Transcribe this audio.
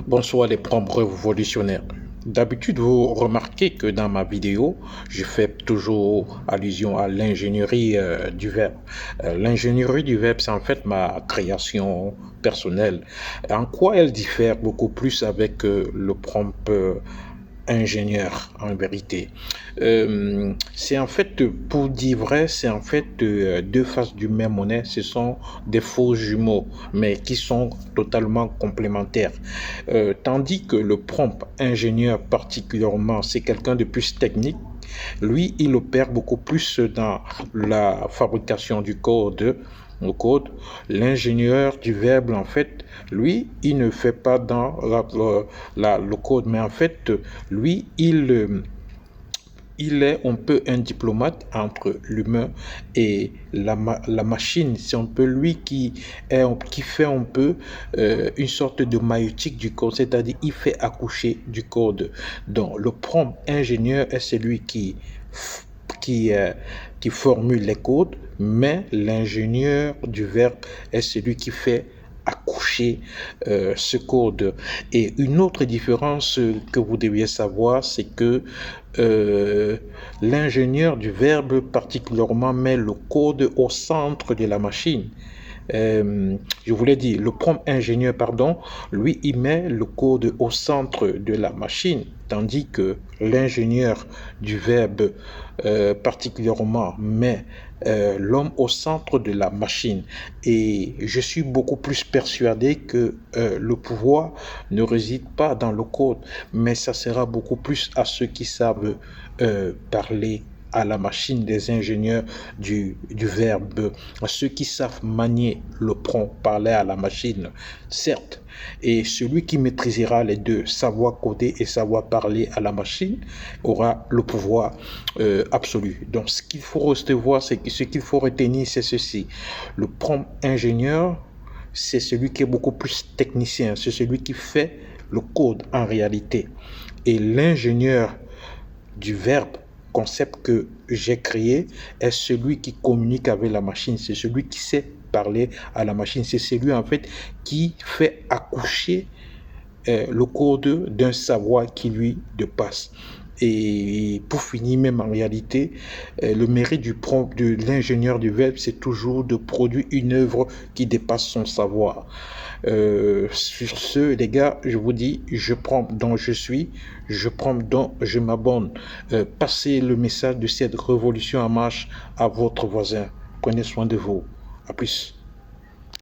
Bonsoir les prompts révolutionnaires. D'habitude, vous remarquez que dans ma vidéo, je fais toujours allusion à l'ingénierie du verbe. L'ingénierie du verbe, c'est en fait ma création personnelle. En quoi elle diffère beaucoup plus avec le prompt ingénieur en vérité. C'est en fait, pour dire vrai, c'est en fait deux faces du même monnaie. Ce sont des faux jumeaux, mais qui sont totalement complémentaires. Tandis que le prompt ingénieur particulièrement, c'est quelqu'un de plus technique. Lui, il opère beaucoup plus dans la fabrication du code, le code. L'ingénieur du verbe, en fait, lui, il ne fait pas dans le code, mais en fait, lui, il est un peu un diplomate entre l'humain et la machine. C'est un peu lui qui fait un peu une sorte de maïeutique du code, c'est-à-dire il fait accoucher du code. Donc le prompt ingénieur est celui qui, euh, qui formule les codes, mais l'ingénieur du verbe est celui qui fait accoucher ce code. Et une autre différence que vous deviez savoir, c'est que l'ingénieur du verbe particulièrement met le code au centre de la machine. Je vous l'ai dit, le prompt ingénieur, pardon, lui, il met le code au centre de la machine, tandis que l'ingénieur du verbe particulièrement met l'homme au centre de la machine. Et je suis beaucoup plus persuadé que le pouvoir ne réside pas dans le code, mais ça sera beaucoup plus à ceux qui savent parler à la machine, des ingénieurs du verbe, à ceux qui savent manier le prompt, parler à la machine, certes. Et celui qui maîtrisera les deux, savoir coder et savoir parler à la machine, aura le pouvoir absolu. Donc ce qu'il faut recevoir, ce qu'il faut retenir, c'est ceci. Le prompt ingénieur, c'est celui qui est beaucoup plus technicien, c'est celui qui fait le code en réalité. Et l'ingénieur du verbe, concept que j'ai créé, est celui qui communique avec la machine, c'est celui qui sait parler à la machine, c'est celui en fait qui fait accoucher le code d'un savoir qui lui dépasse. Et pour finir, même en réalité, le mérite du prompt de l'ingénieur du verbe, c'est toujours de produire une œuvre qui dépasse son savoir. Sur ce, les gars, je vous dis, je prends dont je suis, je prends dont je m'abonne. Passez le message de cette révolution en marche à votre voisin. Prenez soin de vous. À plus.